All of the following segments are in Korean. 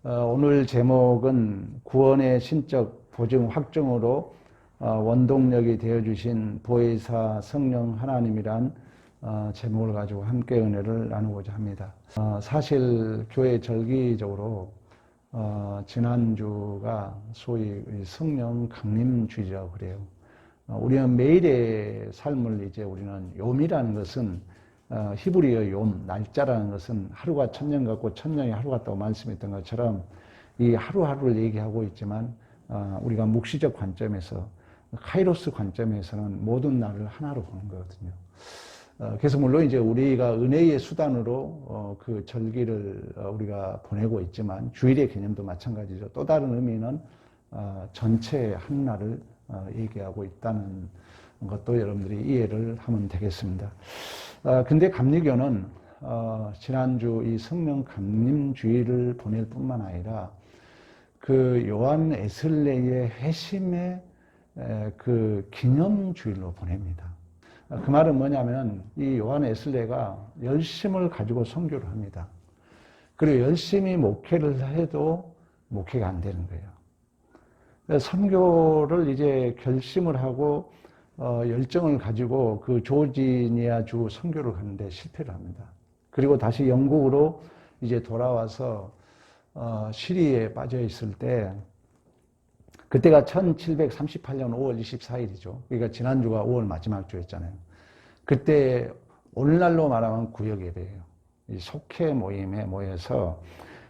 오늘 제목은 구원의 신적 보증 확정으로 원동력이 되어주신 보혜사 성령 하나님이란 제목을 가지고 함께 은혜를 나누고자 합니다. 사실 교회 절기적으로 지난주가 소위 성령 강림주일이라고 그래요. 우리는 매일의 삶을 이제 우리는 욤이라는 것은 히브리어 욤, 날짜라는 것은 하루가 천년 같고 천년이 하루 같다고 말씀했던 것처럼 이 하루하루를 얘기하고 있지만 우리가 묵시적 관점에서 카이로스 관점에서는 모든 날을 하나로 보는 거거든요. 그래서 물론 이제 우리가 은혜의 수단으로 그 절기를 우리가 보내고 있지만 주일의 개념도 마찬가지죠. 또 다른 의미는 전체 한 날을 얘기하고 있다는 것도 여러분들이 이해를 하면 되겠습니다. 근데 감리교는 지난주 이 성령 강림주일을 보낼 뿐만 아니라 그 요한 에슬레의 회심의 그 기념주일로 보냅니다. 그 말은 뭐냐면 이 요한 에슬레가 열심을 가지고 선교를 합니다. 그리고 열심히 목회를 해도 목회가 안 되는 거예요. 선교를 이제 결심을 하고 열정을 가지고 그 조지니아 주 선교를 가는데 실패를 합니다. 그리고 다시 영국으로 이제 돌아와서 시리에 빠져 있을 때 그때가 1738년 5월 24일이죠. 그러니까 지난주가 5월 마지막 주였잖아요. 그때 오늘날로 말하면 구역예배예요. 이 속회 모임에 모여서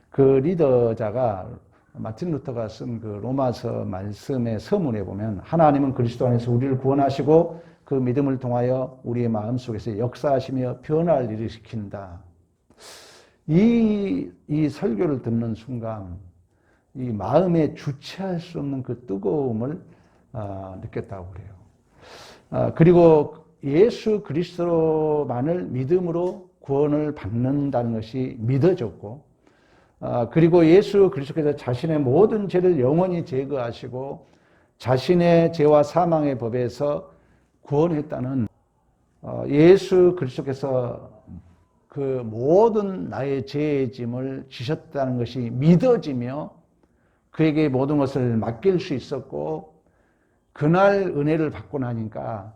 그 리더자가 마틴 루터가 쓴 그 로마서 말씀의 서문에 보면 하나님은 그리스도 안에서 우리를 구원하시고 그 믿음을 통하여 우리의 마음속에서 역사하시며 변화를 일으킨다. 이 설교를 듣는 순간 이 마음에 주체할 수 없는 그 뜨거움을 느꼈다고 그래요. 그리고 예수 그리스도만을 믿음으로 구원을 받는다는 것이 믿어졌고 그리고 예수 그리스도께서 자신의 모든 죄를 영원히 제거하시고 자신의 죄와 사망의 법에서 구원했다는 예수 그리스도께서 그 모든 나의 죄의 짐을 지셨다는 것이 믿어지며 그에게 모든 것을 맡길 수 있었고 그날 은혜를 받고 나니까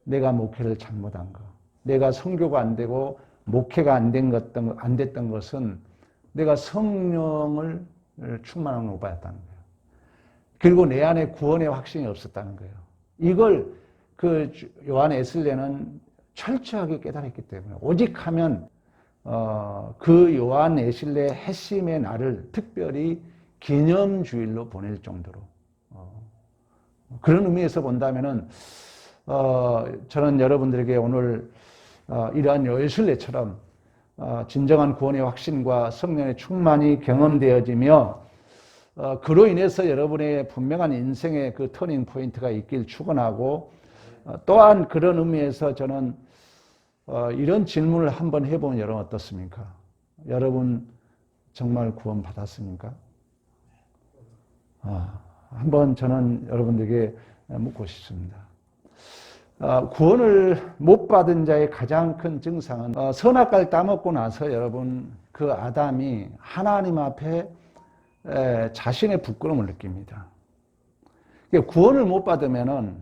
내가 목회를 잘못한 거, 내가 선교가 안 되고 목회가 안 됐던 것은 내가 성령을 충만함을 못 받았다는 거예요. 그리고 내 안에 구원의 확신이 없었다는 거예요. 이걸 그 요한 에슬레는 철저하게 깨달았기 때문에 오직 하면 그 요한 에슬레 회심의 날을 특별히 기념주일로 보낼 정도로 그런 의미에서 본다면은 저는 여러분들에게 오늘 이러한 에슬레처럼 진정한 구원의 확신과 성령의 충만이 경험되어지며 그로 인해서 여러분의 분명한 인생의 그 터닝 포인트가 있길 축원하고 또한 그런 의미에서 저는 이런 질문을 한번 해보면 여러분 어떻습니까? 여러분 정말 구원 받았습니까? 한번 저는 여러분들에게 묻고 싶습니다. 구원을 못 받은 자의 가장 큰 증상은 선악과를 따먹고 나서 여러분 그 아담이 하나님 앞에 자신의 부끄러움을 느낍니다. 구원을 못 받으면은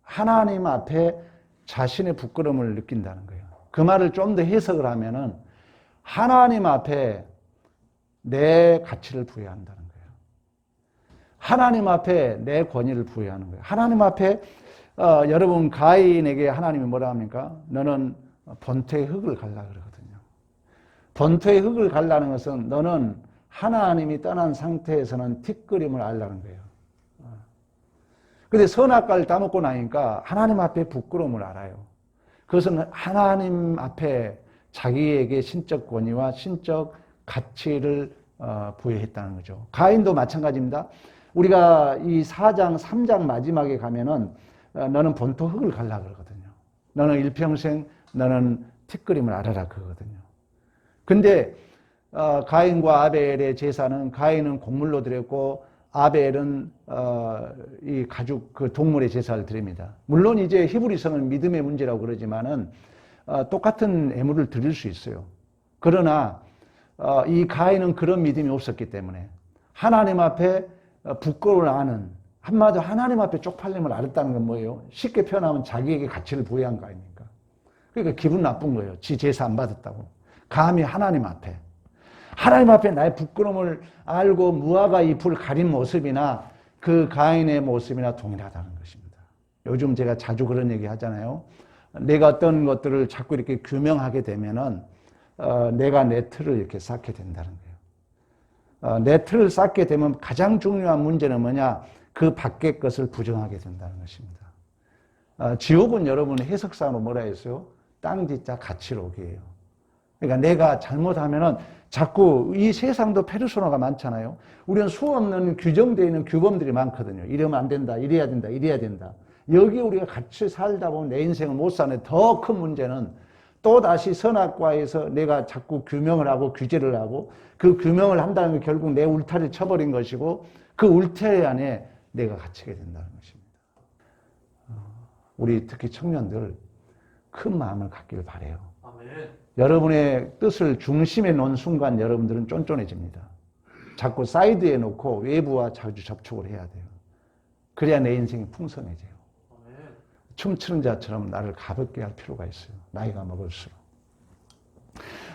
하나님 앞에 자신의 부끄러움을 느낀다는 거예요. 그 말을 좀 더 해석을 하면은 하나님 앞에 내 가치를 부여한다는 거예요. 하나님 앞에 내 권위를 부여하는 거예요. 하나님 앞에 여러분 가인에게 하나님이 뭐라 합니까? 너는 본토의 흙을 갈라 그러거든요. 본토의 흙을 갈라는 것은 너는 하나님이 떠난 상태에서는 티끌임을 알라는 거예요. 근데 선악과를 따먹고 나니까 하나님 앞에 부끄러움을 알아요. 그것은 하나님 앞에 자기에게 신적 권위와 신적 가치를 부여했다는 거죠. 가인도 마찬가지입니다. 우리가 이 4장, 3장 마지막에 가면은 너는 본토 흙을 갈라 그러거든요. 너는 일평생 너는 티끌임을 알아라 그러거든요. 근데 가인과 아벨의 제사는 가인은 곡물로 드렸고 아벨은 이 가죽 그 동물의 제사를 드립니다. 물론 이제 히브리서는 믿음의 문제라고 그러지만은 똑같은 애물을 드릴 수 있어요. 그러나 이 가인은 그런 믿음이 없었기 때문에 하나님 앞에 부끄러움을 아는, 한마디로 하나님 앞에 쪽팔림을 알았다는 건 뭐예요? 쉽게 표현하면 자기에게 가치를 부여한 거 아닙니까? 그러니까 기분 나쁜 거예요. 지 제사 안 받았다고. 감히 하나님 앞에 나의 부끄러움을 알고 무화과 잎을 가린 모습이나 그 가인의 모습이나 동일하다는 것입니다. 요즘 제가 자주 그런 얘기 하잖아요. 내가 어떤 것들을 자꾸 이렇게 규명하게 되면은 내가 내 틀을 이렇게 쌓게 된다는 거예요. 내 틀을 쌓게 되면 가장 중요한 문제는 뭐냐? 그 밖의 것을 부정하게 된다는 것입니다. 지옥은 여러분 해석상으로 뭐라 했어요? 땅짓자 가치록이에요. 그러니까 내가 잘못하면은 자꾸 이 세상도 페르소나가 많잖아요. 우리는 수없는 규정되어 있는 규범들이 많거든요. 이러면 안 된다, 이래야 된다, 이래야 된다. 여기 우리가 같이 살다 보면 내 인생을 못 사는 더 큰 문제는 또다시 선악과에서 내가 자꾸 규명을 하고 규제를 하고 그 규명을 한다는 게 결국 내 울타리를 쳐버린 것이고 그 울타리 안에 내가 갇히게 된다는 것입니다. 우리 특히 청년들 큰 마음을 갖기를 바라요. 아멘. 여러분의 뜻을 중심에 놓은 순간 여러분들은 쫀쫀해집니다. 자꾸 사이드에 놓고 외부와 자주 접촉을 해야 돼요. 그래야 내 인생이 풍성해져요. 춤추는 자처럼 나를 가볍게 할 필요가 있어요. 나이가 먹을수록.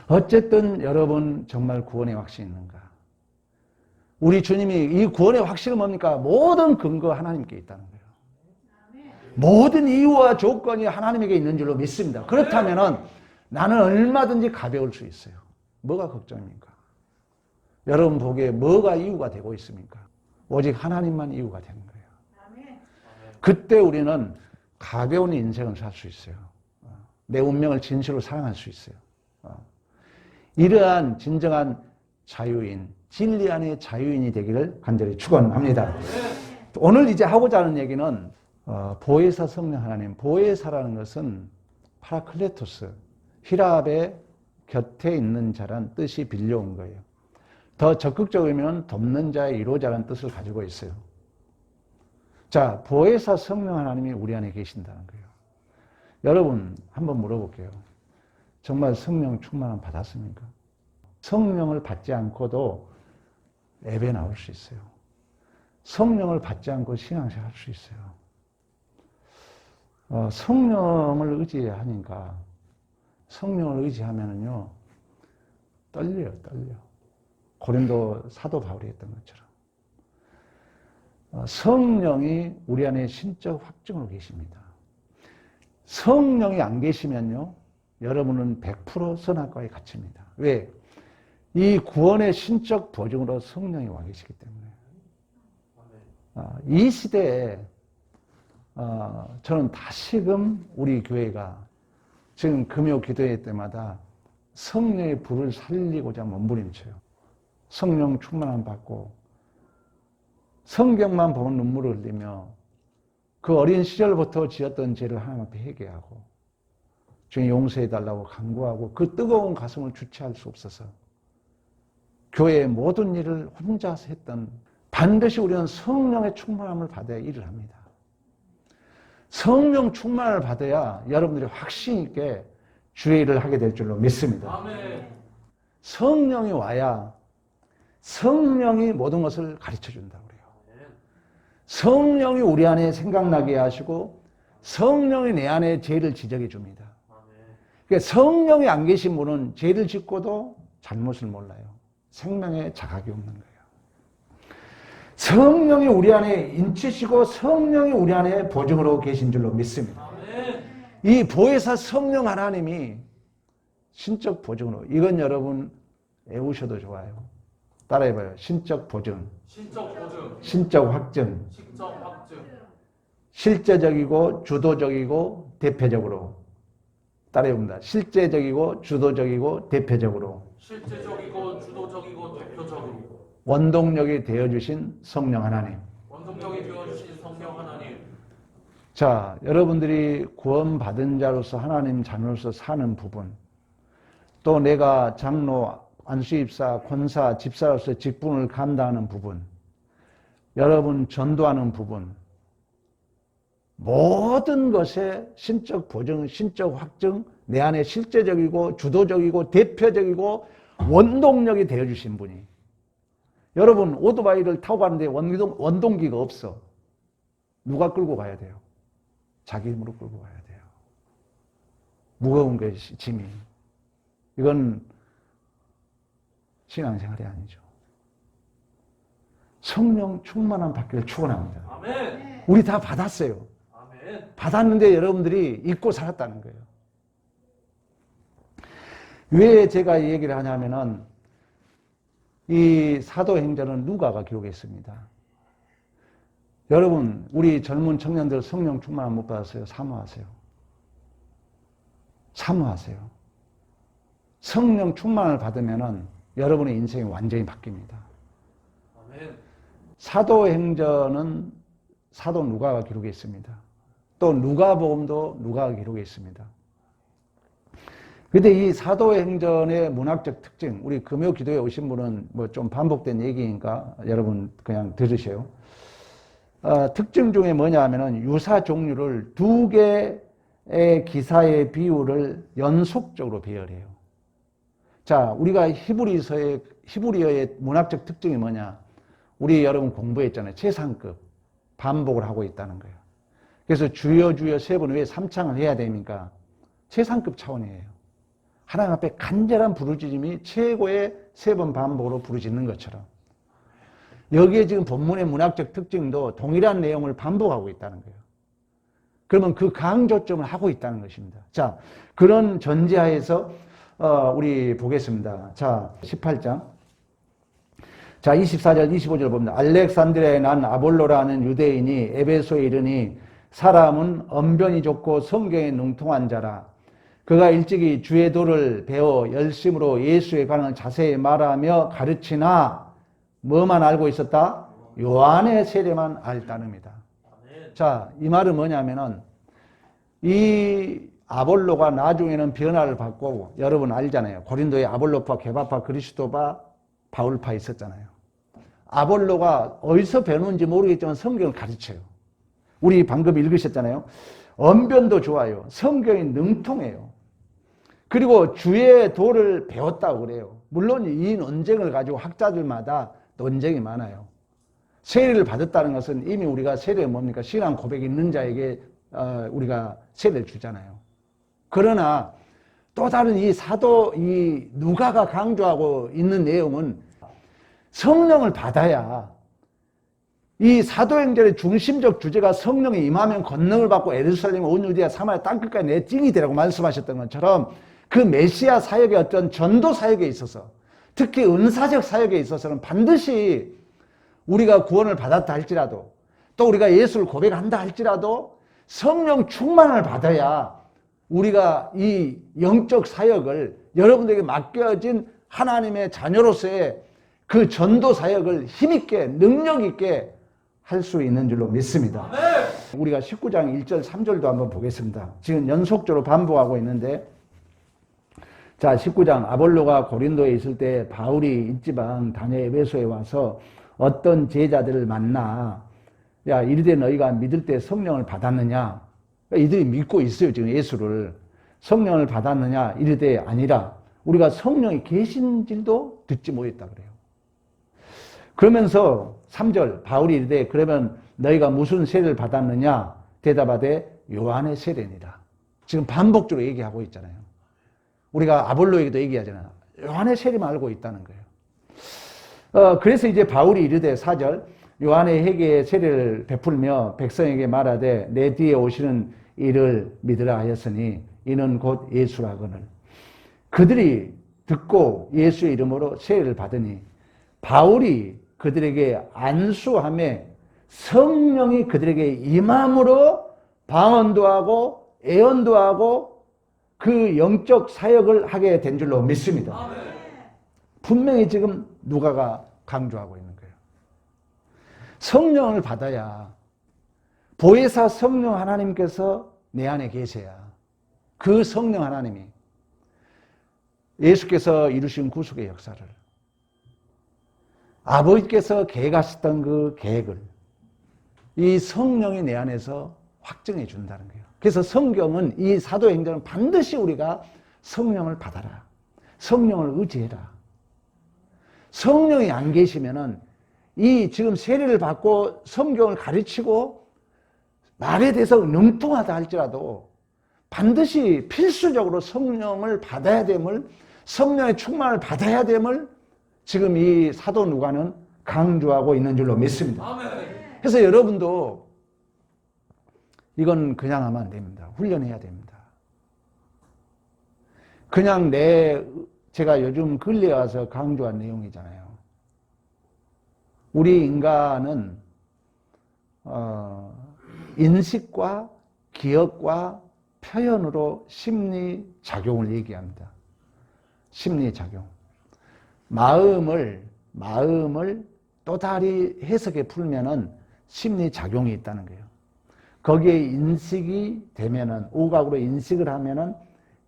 어쨌든 여러분 정말 구원의 확신이 있는가? 우리 주님이 이 구원의 확신은 뭡니까? 모든 근거 하나님께 있다는 거예요. 모든 이유와 조건이 하나님에게 있는 줄로 믿습니다. 그렇다면은 나는 얼마든지 가벼울 수 있어요. 뭐가 걱정입니까? 여러분 보기에 뭐가 이유가 되고 있습니까? 오직 하나님만 이유가 되는 거예요. 그때 우리는 가벼운 인생을 살 수 있어요. 내 운명을 진실로 사랑할 수 있어요. 이러한 진정한 자유인, 진리 안의 자유인이 되기를 간절히 축원합니다. 오늘 이제 하고자 하는 얘기는 보혜사 성령 하나님, 보혜사라는 것은 파라클레토스, 히랍의 곁에 있는 자란 뜻이 빌려온 거예요. 더 적극적이면 돕는 자의 이로자라는 뜻을 가지고 있어요. 자, 보혜사 성령 하나님이 우리 안에 계신다는 거예요. 여러분 한번 물어볼게요. 정말 성령 충만함 받았습니까? 성령을 받지 않고도 예배 나올 수 있어요. 성령을 받지 않고 신앙생활 할 수 있어요. 성령을 의지하니까 성령을 의지하면은요 떨려요. 고린도 사도 바울이 했던 것처럼 성령이 우리 안에 신적 확증으로 계십니다. 성령이 안 계시면요 여러분은 100% 선악과에 갇힙니다. 왜? 이 구원의 신적 보증으로 성령이 와 계시기 때문에. 이 시대에 저는 다시금 우리 교회가 지금 금요 기도회 때마다 성령의 불을 살리고자 몸부림쳐요. 성령 충만함 받고 성경만 보면 눈물을 흘리며 그 어린 시절부터 지었던 죄를 하나님 앞에 회개하고 주님 용서해달라고 간구하고 그 뜨거운 가슴을 주체할 수 없어서 교회의 모든 일을 혼자서 했던, 반드시 우리는 성령의 충만함을 받아야 일을 합니다. 성령 충만을 받아야 여러분들이 확신 있게 주의 일을 하게 될 줄로 믿습니다. 아멘. 성령이 와야 성령이 모든 것을 가르쳐 준다고 그래요. 성령이 우리 안에 생각나게 하시고 성령이 내 안에 죄를 지적해 줍니다. 그러니까 성령이 안 계신 분은 죄를 짓고도 잘못을 몰라요. 생명에 자각이 없는 거예요. 성령이 우리 안에 인치시고 성령이 우리 안에 보증으로 계신 줄로 믿습니다. 이 보혜사 성령 하나님이 신적 보증으로, 이건 여러분 외우셔도 좋아요. 따라해봐요. 신적 보증, 신적 확증, 실제적이고 주도적이고 대표적으로. 따라해봅니다. 실제적이고 주도적이고 대표적으로. 실제적이고 주도적이고 대표적으로. 원동력이 되어주신 성령 하나님. 원동력이 되어주신 성령 하나님. 자, 여러분들이 구원받은 자로서 하나님 자녀로서 사는 부분, 또 내가 장로, 안수입사, 권사, 집사로서 직분을 감당하는 부분, 여러분 전도하는 부분, 모든 것에 신적 보증, 신적 확증, 내 안에 실제적이고 주도적이고 대표적이고 원동력이 되어주신 분이, 여러분 오토바이를 타고 가는데 원동기가 없어. 누가 끌고 가야 돼요? 자기 힘으로 끌고 가야 돼요. 무거운 게 짐이. 이건 신앙생활이 아니죠. 성령 충만함 받기를 축원합니다. 아멘. 우리 다 받았어요. 아멘. 받았는데 여러분들이 잊고 살았다는 거예요. 왜 제가 이 얘기를 하냐면은 이 사도행전은 누가가 기록했습니다. 여러분 우리 젊은 청년들 성령 충만함 못 받았어요? 사모하세요. 사모하세요. 성령 충만을 받으면은 여러분의 인생이 완전히 바뀝니다. 아멘. 사도행전은 사도 누가가 기록했습니다. 또 누가복음도 누가가 기록했습니다. 근데 이 사도행전의 문학적 특징, 우리 금요 기도에 오신 분은 뭐 좀 반복된 얘기니까 여러분 그냥 들으세요. 특징 중에 뭐냐 하면은 유사 종류를 두 개의 기사의 비율을 연속적으로 배열해요. 자, 우리가 히브리어의 문학적 특징이 뭐냐? 우리 여러분 공부했잖아요. 최상급 반복을 하고 있다는 거예요. 그래서 주여 세 번 왜 3창을 해야 됩니까? 최상급 차원이에요. 하나님 앞에 간절한 부르짖음이 최고의 3번 반복으로 부르짖는 것처럼 여기에 지금 본문의 문학적 특징도 동일한 내용을 반복하고 있다는 거예요. 그러면 그 강조점을 하고 있다는 것입니다. 자, 그런 전제하에서 우리 보겠습니다. 자, 18장. 자, 24절, 25절 봅니다. 알렉산드리아에 난 아볼로라는 유대인이 에베소에 이르니 사람은 언변이 좋고 성경에 능통한 자라. 그가 일찍이 주의 도를 배워 열심으로 예수에 관한 자세히 말하며 가르치나 뭐만 알고 있었다? 요한의 세례만 알다는입니다. 자, 이 말은 뭐냐면은 이 아볼로가 나중에는 변화를 받고 여러분 알잖아요. 고린도에 아볼로파, 게바파, 그리스도파, 바울파 있었잖아요. 아볼로가 어디서 배우는지 모르겠지만 성경을 가르쳐요. 우리 방금 읽으셨잖아요. 언변도 좋아요. 성경이 능통해요. 그리고 주의 도를 배웠다고 그래요. 물론 이 논쟁을 가지고 학자들마다 논쟁이 많아요. 세례를 받았다는 것은 이미 우리가 세례가 뭡니까? 신앙 고백이 있는 자에게 우리가 세례를 주잖아요. 그러나 또 다른 이 누가가 강조하고 있는 내용은 성령을 받아야 이 사도행전의 중심적 주제가 성령이 임하면 권능을 받고 예루살렘 온 유대야 사마리아 땅끝까지 내 찡이 되라고 말씀하셨던 것처럼 그 메시아 사역의 어떤 전도 사역에 있어서 특히 은사적 사역에 있어서는 반드시 우리가 구원을 받았다 할지라도 또 우리가 예수를 고백한다 할지라도 성령 충만을 받아야 우리가 이 영적 사역을 여러분들에게 맡겨진 하나님의 자녀로서의 그 전도 사역을 힘있게 능력있게 할 수 있는 줄로 믿습니다. 우리가 19장 1절 3절도 한번 보겠습니다. 지금 연속적으로 반복하고 있는데 자 19장 아볼로가 고린도에 있을 때 바울이 이지방 다녀 에베소에 와서 어떤 제자들을 만나 야 이르되 너희가 믿을 때 성령을 받았느냐 이들이 믿고 있어요. 지금 예수를 성령을 받았느냐 이르되 아니라 우리가 성령이 계신 줄도 듣지 못했다 그래요. 그러면서 3절 바울이 이르되 그러면 너희가 무슨 세례를 받았느냐 대답하되 요한의 세례니라. 지금 반복적으로 얘기하고 있잖아요. 우리가 아볼로에게도 얘기하잖아요. 요한의 세례만 알고 있다는 거예요. 그래서 이제 바울이 이르되 4절 요한의 회개의 세례를 베풀며 백성에게 말하되 내 뒤에 오시는 이를 믿으라 하였으니 이는 곧 예수라거늘. 그들이 듣고 예수의 이름으로 세례를 받으니 바울이 그들에게 안수함에 성령이 그들에게 임함으로 방언도 하고 애언도 하고 그 영적 사역을 하게 된 줄로 믿습니다. 분명히 지금 누가가 강조하고 있는 거예요. 성령을 받아야 보혜사 성령 하나님께서 내 안에 계셔야 그 성령 하나님이 예수께서 이루신 구속의 역사를 아버지께서 계획하셨던 그 계획을 이 성령이 내 안에서 확증해 준다는 거예요. 그래서 성경은 이 사도행전은 반드시 우리가 성령을 받아라. 성령을 의지해라. 성령이 안 계시면은 이 지금 세례를 받고 성경을 가르치고 말에 대해서 능통하다 할지라도 반드시 필수적으로 성령을 받아야 됨을, 성령의 충만을 받아야 됨을 지금 이 사도 누가는 강조하고 있는 줄로 믿습니다. 아멘. 그래서 여러분도 이건 그냥 하면 안 됩니다. 훈련해야 됩니다. 그냥 제가 요즘 근래에 와서 강조한 내용이잖아요. 우리 인간은 인식과 기억과 표현으로 심리작용을 얘기합니다. 심리작용. 마음을 또 다리 해석해 풀면은 심리작용이 있다는 거예요. 거기에 인식이 되면은, 오각으로 인식을 하면은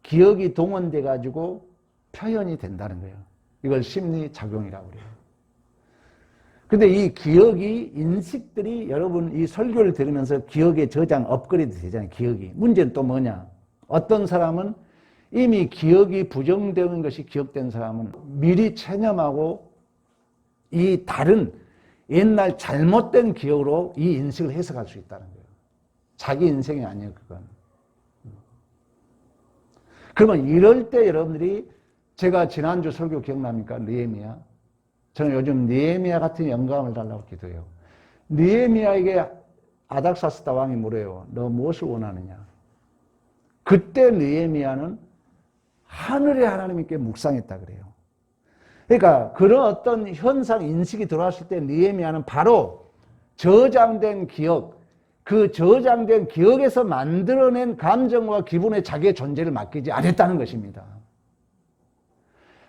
기억이 동원돼 가지고 표현이 된다는 거예요. 이걸 심리작용이라고 그래요. 근데 이 기억이, 인식들이 여러분 이 설교를 들으면서 기억의 저장 업그레이드 되잖아요. 기억이. 문제는 또 뭐냐? 어떤 사람은 이미 기억이 부정되는 것이 기억된 사람은 미리 체념하고 이 다른 옛날 잘못된 기억으로 이 인식을 해석할 수 있다는 거예요. 자기 인생이 아니에요, 그건. 그러면 이럴 때 여러분들이, 제가 지난주 설교 기억납니까? 느헤미야. 저는 요즘 느헤미야 같은 영감을 달라고 기도해요. 느헤미야에게 아닥사스다 왕이 물어요. 너 무엇을 원하느냐? 그때 느헤미야는 하늘의 하나님께 묵상했다 그래요. 그러니까 그런 어떤 현상, 인식이 들어왔을 때 느헤미야는 바로 저장된 기억, 그 저장된 기억에서 만들어낸 감정과 기분에 자기의 존재를 맡기지 않았다는 것입니다.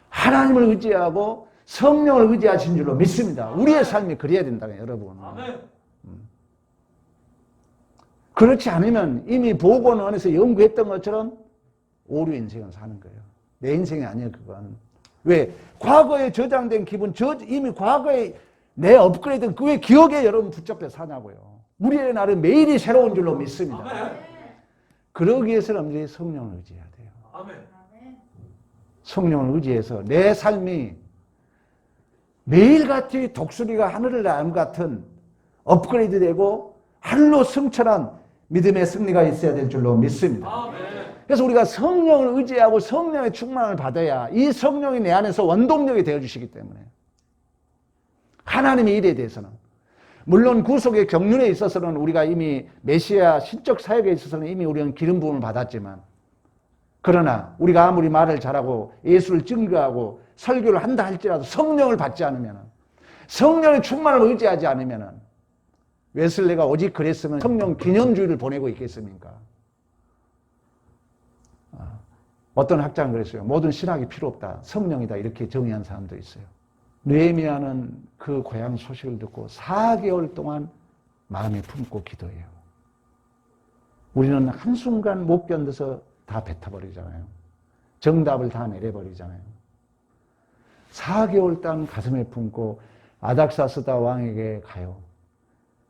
하나님을 의지하고 성령을 의지하신 줄로 믿습니다. 우리의 삶이 그래야 된다는 거예요, 여러분. 아멘. 그렇지 않으면 이미 보건원에서 연구했던 것처럼 오류 인생을 사는 거예요. 내 인생이 아니에요, 그건. 왜? 과거에 저장된 기분, 이미 과거에 내 업그레이드는 그 왜 기억에 여러분 붙잡혀 사냐고요. 우리의 날은 매일이 새로운 줄로 믿습니다. 아멘. 그러기 위해서는 이제 성령을 의지해야 돼요. 아멘. 성령을 의지해서 내 삶이 매일같이 독수리가 하늘을 나는 것 같은 업그레이드 되고 하늘로 승천한 믿음의 승리가 있어야 될 줄로 믿습니다. 아멘. 그래서 우리가 성령을 의지하고 성령의 충만을 받아야 이 성령이 내 안에서 원동력이 되어주시기 때문에 하나님의 일에 대해서는, 물론 구속의 경륜에 있어서는 우리가 이미 메시아 신적 사역에 있어서는 이미 우리는 기름 부음을 받았지만, 그러나 우리가 아무리 말을 잘하고 예수를 증거하고 설교를 한다 할지라도 성령을 받지 않으면, 성령의 충만을 의지하지 않으면, 웨슬레가 오직 그랬으면 성령 기념주의를 보내고 있겠습니까? 어떤 학자는 그랬어요. 모든 신학이 필요 없다, 성령이다, 이렇게 정의한 사람도 있어요. 느헤미야는 그 고향 소식을 듣고 4개월 동안 마음에 품고 기도해요. 우리는 한순간 못 견뎌서 다 뱉어버리잖아요. 정답을 다 내려버리잖아요. 4개월 동안 가슴에 품고 아닥사스다 왕에게 가요.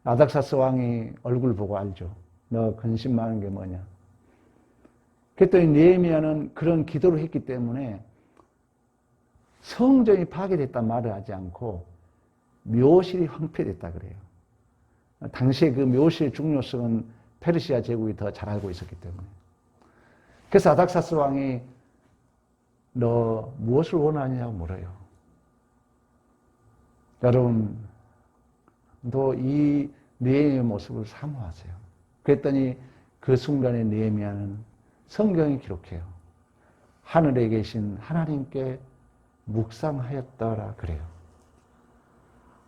아닥사스 왕이 얼굴 보고 알죠. 너 근심 많은 게 뭐냐. 그랬더니 느헤미야는 그런 기도를 했기 때문에 성전이 파괴됐단 말을 하지 않고 묘실이 황폐됐다 그래요. 당시에 그 묘실의 중요성은 페르시아 제국이 더 잘 알고 있었기 때문에. 그래서 아닥사스 왕이 너 무엇을 원하느냐고 물어요. 여러분, 너 이 느헤미야의 모습을 사모하세요. 그랬더니 그 순간에 느헤미야는 성경이 기록해요. 하늘에 계신 하나님께 묵상하였더라 그래요.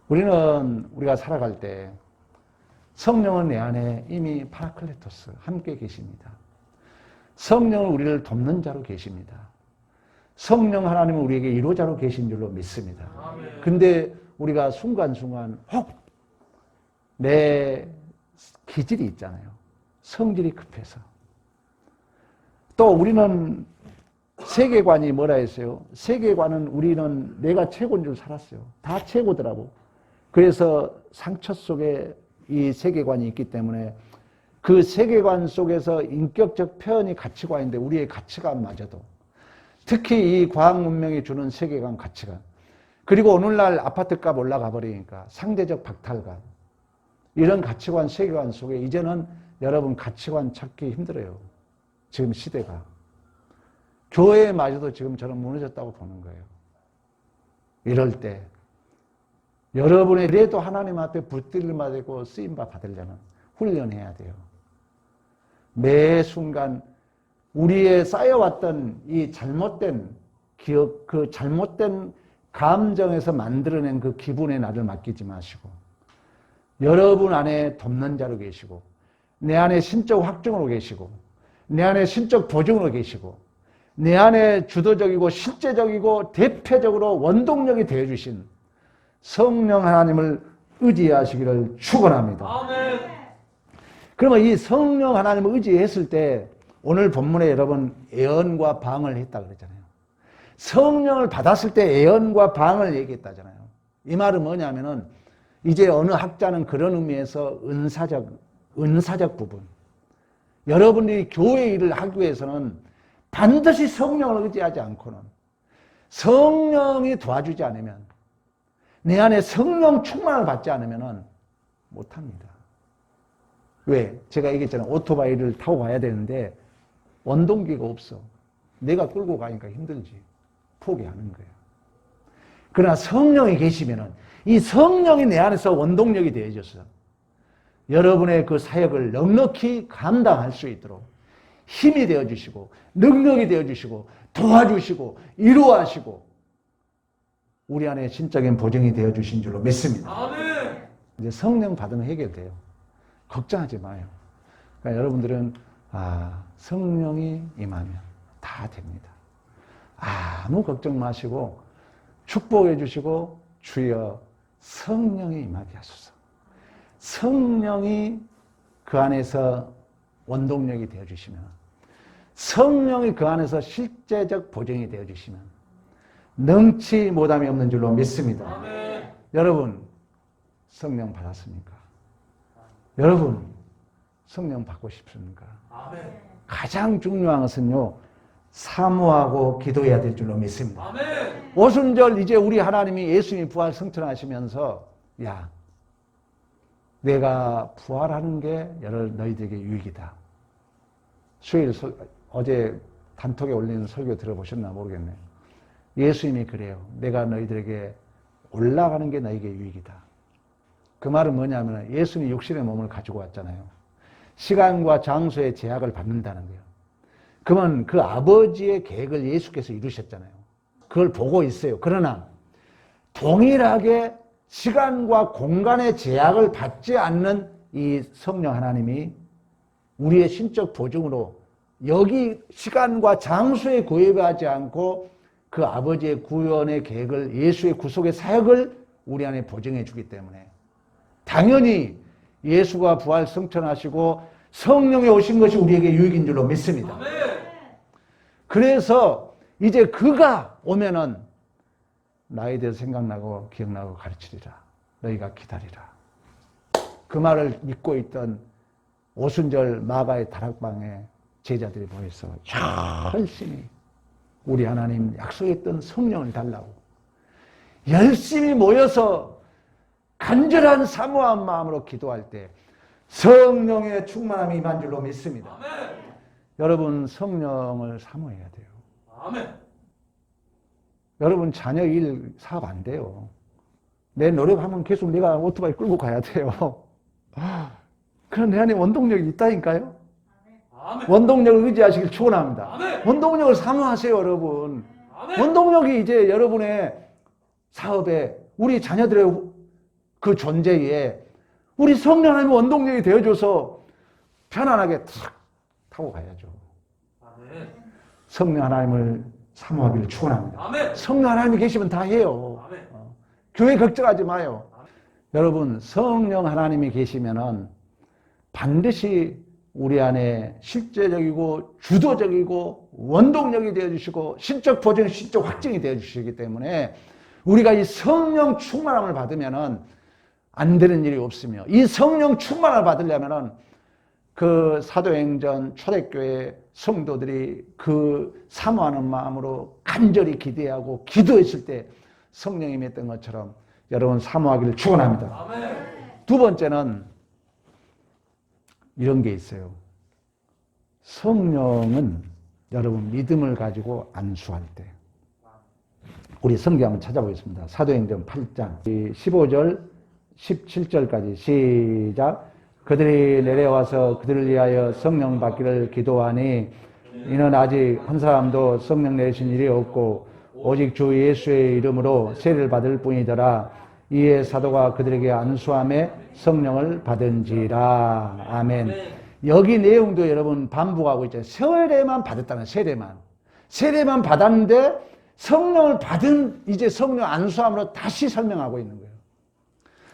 우리가 살아갈 때 성령은 내 안에 이미 파라클레토스 함께 계십니다. 성령은 우리를 돕는 자로 계십니다. 성령 하나님은 우리에게 이로자로 계신 줄로 믿습니다. 아멘. 근데 우리가 순간순간 혹 내 기질이 있잖아요. 성질이 급해서. 또 우리는 세계관이 뭐라 했어요? 세계관은 우리는 내가 최고인 줄 살았어요. 다 최고더라고. 그래서 상처 속에 이 세계관이 있기 때문에 그 세계관 속에서 인격적 표현이 가치관인데 우리의 가치관마저도, 특히 이 과학 문명이 주는 세계관 가치관, 그리고 오늘날 아파트값 올라가 버리니까 상대적 박탈감. 이런 가치관, 세계관 속에 이제는 여러분 가치관 찾기 힘들어요. 지금 시대가. 교회마저도 지금 저는 무너졌다고 보는 거예요. 이럴 때 여러분의 미래도 하나님 앞에 붙들림받아 되고 쓰임바 받으려면 훈련해야 돼요. 매 순간 우리의 쌓여왔던 이 잘못된 기억, 그 잘못된 감정에서 만들어낸 그 기분에 나를 맡기지 마시고 여러분 안에 돕는 자로 계시고 내 안에 신적 확증으로 계시고 내 안에 신적 보증으로 계시고 내 안에 주도적이고 실제적이고 대표적으로 원동력이 되어주신 성령 하나님을 의지하시기를 축원합니다. 아멘. 그러면 이 성령 하나님을 의지했을 때 오늘 본문에 여러분 예언과 방언을 했다 그랬잖아요. 성령을 받았을 때 예언과 방언을 얘기했다잖아요. 이 말은 뭐냐면은 이제 어느 학자는 그런 의미에서 은사적 부분. 여러분들이 교회 일을 하기 위해서는 반드시 성령을 의지하지 않고는 성령이 도와주지 않으면 내 안에 성령 충만을 받지 않으면 못합니다. 왜? 제가 얘기했잖아요. 오토바이를 타고 가야 되는데 원동기가 없어. 내가 끌고 가니까 힘들지. 포기하는 거예요. 그러나 성령이 계시면은 이 성령이 내 안에서 원동력이 되어져서 여러분의 그 사역을 넉넉히 감당할 수 있도록 힘이 되어주시고 능력이 되어주시고 도와주시고 이루하시고 우리 안에 신적인 보증이 되어주신 줄로 믿습니다. 아멘. 이제 성령 받으면 해결돼요. 걱정하지 마요. 그러니까 여러분들은 성령이 임하면 다 됩니다. 아무 걱정 마시고 축복해 주시고 주여 성령이 임하게 하소서. 성령이 그 안에서 원동력이 되어주시면 성령이 그 안에서 실제적 보증이 되어주시면 능치 못함이 없는 줄로 믿습니다. 아멘. 여러분 성령 받았습니까? 여러분 성령 받고 싶습니까? 아멘. 가장 중요한 것은요 사모하고 기도해야 될 줄로 믿습니다. 아멘. 오순절 이제 우리 하나님이 예수님이 부활 승천하시면서 야 내가 부활하는 게 너희들에게 유익이다. 수요일 어제 단톡에 올리는 설교 들어보셨나 모르겠네요. 예수님이 그래요. 내가 너희들에게 올라가는 게 너희에게 유익이다. 그 말은 뭐냐면 예수님이 육신의 몸을 가지고 왔잖아요. 시간과 장소의 제약을 받는다는 거예요. 그러면 그 아버지의 계획을 예수께서 이루셨잖아요. 그걸 보고 있어요. 그러나 동일하게 시간과 공간의 제약을 받지 않는 이 성령 하나님이 우리의 신적 보증으로 여기 시간과 장소에 구애하지 않고 그 아버지의 구원의 계획을 예수의 구속의 사역을 우리 안에 보증해 주기 때문에 당연히 예수가 부활 승천하시고 성령이 오신 것이 우리에게 유익인 줄로 믿습니다. 아멘. 그래서 이제 그가 오면은 나에 대해서 생각나고 기억나고 가르치리라. 너희가 기다리라. 그 말을 믿고 있던 오순절 마가의 다락방에 제자들이 모여서 열심히 우리 하나님 약속했던 성령을 달라고 열심히 모여서 간절한 사모한 마음으로 기도할 때 성령의 충만함이 임한 줄로 믿습니다. 아멘. 여러분 성령을 사모해야 돼요. 아멘. 여러분 자녀 일 사업 안 돼요. 내 노력하면 계속 내가 오토바이 끌고 가야 돼요. 그런 내 안에 원동력이 있다니까요. 아멘. 원동력을 의지하시길 축원합니다. 아멘. 원동력을 사모하세요, 여러분. 아멘. 원동력이 이제 여러분의 사업에 우리 자녀들의 그 존재에 우리 성령 하나님의 원동력이 되어줘서 편안하게 탁 타고 가야죠. 아멘. 성령 하나님을 사모하기를 축원합니다. 아멘. 성령 하나님이 계시면 다 해요. 아멘. 교회 걱정하지 마요. 여러분 성령 하나님이 계시면은 반드시 우리 안에 실제적이고 주도적이고 원동력이 되어주시고 신적 보증, 신적 확증이 되어주시기 때문에 우리가 이 성령 충만함을 받으면은 안 되는 일이 없으며 이 성령 충만을 받으려면은 그 사도행전 초대교회 성도들이 그 사모하는 마음으로 간절히 기대하고 기도했을 때 성령이 임했던 것처럼 여러분 사모하기를 축원합니다. 아멘. 두 번째는 이런 게 있어요. 성령은 여러분 믿음을 가지고 안수할 때, 우리 성경 한번 찾아보겠습니다. 사도행전 8장 15절 17절까지 시작. 그들이 내려와서 그들을 위하여 성령 받기를 기도하니 이는 아직 한 사람도 성령 내신 일이 없고 오직 주 예수의 이름으로 세례를 받을 뿐이더라. 이에 사도가 그들에게 안수함에 성령을 받은지라. 아멘. 여기 내용도 여러분 반복하고 있잖아요. 세례만 받았다는, 세례만 받았는데 성령을 받은 이제 성령 안수함으로 다시 설명하고 있는 거예요.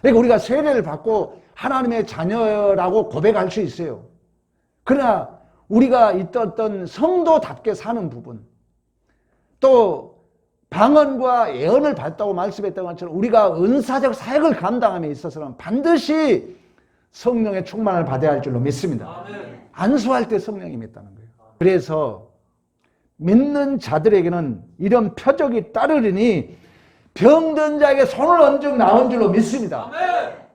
그러니까 우리가 세례를 받고 하나님의 자녀라고 고백할 수 있어요. 그러나 우리가 어떤 성도답게 사는 부분, 또 방언과 예언을 받았다고 말씀했던 것처럼 우리가 은사적 사역을 감당함에 있어서는 반드시 성령의 충만을 받아야 할 줄로 믿습니다. 안수할 때 성령이 임했다는 거예요. 그래서 믿는 자들에게는 이런 표적이 따르리니 병든 자에게 손을 얹어 나온 줄로 믿습니다.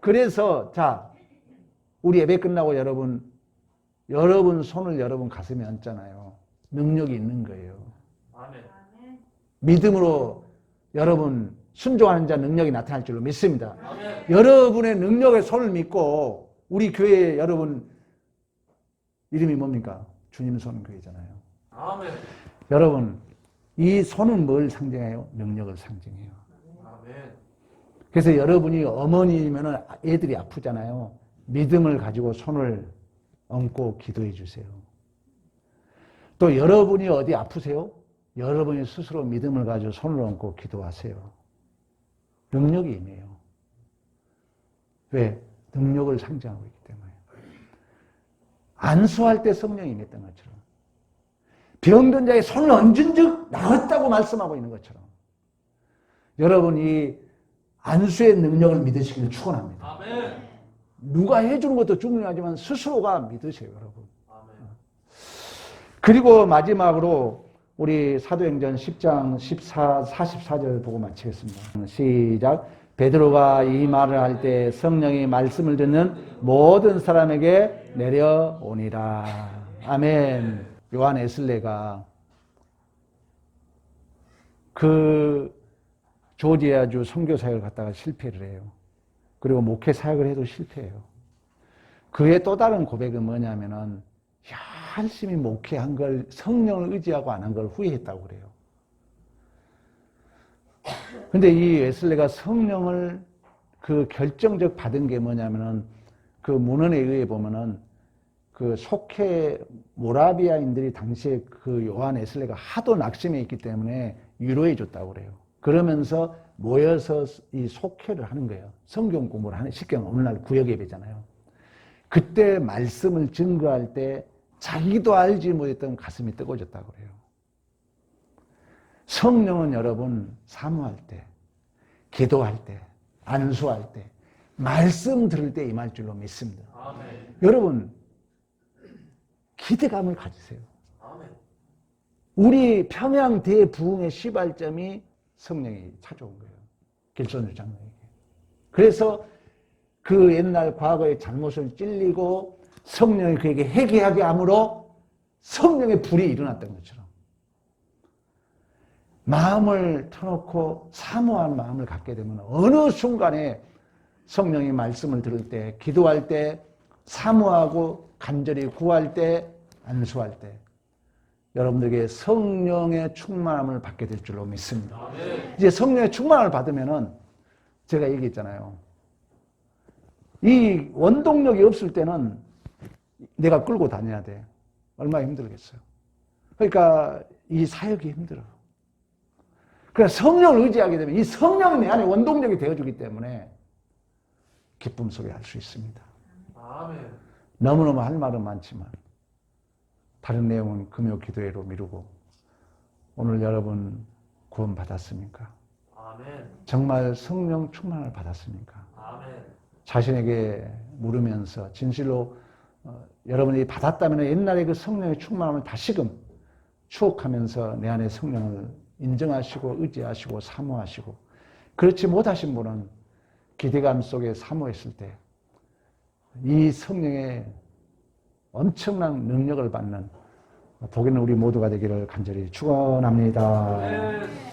그래서 자, 우리 예배 끝나고 여러분 손을 여러분 가슴에 얹잖아요. 능력이 있는 거예요. 믿음으로 여러분 순종하는 자 능력이 나타날 줄로 믿습니다. 여러분의 능력에 손을 믿고 우리 교회 여러분 이름이 뭡니까? 주님 손교회잖아요. 여러분 이 손은 뭘 상징해요? 능력을 상징해요. 그래서 여러분이 어머니면 애들이 아프잖아요. 믿음을 가지고 손을 얹고 기도해 주세요. 또 여러분이 어디 아프세요? 여러분이 스스로 믿음을 가지고 손을 얹고 기도하세요. 능력이 임해요. 왜? 능력을 상징하고 있기 때문에. 안수할 때 성령이 임했던 것처럼, 병든 자의 손을 얹은 즉 나았다고 말씀하고 있는 것처럼, 여러분이 안수의 능력을 믿으시기를 축원합니다. 누가 해주는 것도 중요하지만 스스로가 믿으세요, 여러분. 그리고 마지막으로 우리 사도행전 10장 44절 보고 마치겠습니다. 시작. 베드로가 이 말을 할 때 성령이 말씀을 듣는 모든 사람에게 내려오니라. 아멘. 요한 웨슬레가 그 조지아주 선교 사역을 갖다가 실패를 해요. 그리고 목회 사역을 해도 실패해요. 그의 또 다른 고백은 뭐냐면은 열심히 목회한 걸 성령을 의지하고 안 한 걸 후회했다고 그래요. 근데 이 웨슬레가 성령을 그 결정적 받은 게 뭐냐면은 그 문헌에 의해 보면은 그 속해 모라비아인들이 당시에 그 요한 웨슬레가 하도 낙심해 있기 때문에 위로해 줬다고 그래요. 그러면서 모여서 이 속회를 하는 거예요. 성경 공부를 하는, 쉽게 오늘날 구역 예배잖아요. 그때 말씀을 증거할 때 자기도 알지 못했던 가슴이 뜨거워졌다고 그래요. 성령은 여러분 사모할 때, 기도할 때, 안수할 때, 말씀 들을 때 임할 줄로 믿습니다. 아멘. 여러분 기대감을 가지세요. 아멘. 우리 평양 대부흥의 시발점이 성령이 찾아온 거예요. 길선주 장로에게. 그래서 그 옛날 과거의 잘못을 찔리고 성령이 그에게 회개하게 함으로 성령의 불이 일어났던 것처럼 마음을 터놓고 사모하는 마음을 갖게 되면 어느 순간에 성령이 말씀을 들을 때, 기도할 때, 사모하고 간절히 구할 때, 안수할 때 여러분들에게 성령의 충만함을 받게 될 줄로 믿습니다. 아멘. 이제 성령의 충만함을 받으면은 제가 얘기했잖아요. 이 원동력이 없을 때는 내가 끌고 다녀야 돼. 얼마나 힘들겠어요. 그러니까 이 사역이 힘들어. 그래서 성령을 의지하게 되면 이 성령이 내 안에 원동력이 되어주기 때문에 기쁨 속에 할 수 있습니다. 아멘. 너무너무 할 말은 많지만 다른 내용은 금요 기도회로 미루고 오늘 여러분 구원 받았습니까? 아멘. 정말 성령 충만을 받았습니까? 아멘. 자신에게 물으면서 진실로 여러분이 받았다면 옛날에 그 성령의 충만함을 다시금 추억하면서 내 안에 성령을 인정하시고 의지하시고 사모하시고 그렇지 못하신 분은 기대감 속에 사모했을 때 이 성령의 엄청난 능력을 받는 복있는 우리 모두가 되기를 간절히 축원합니다. 아멘.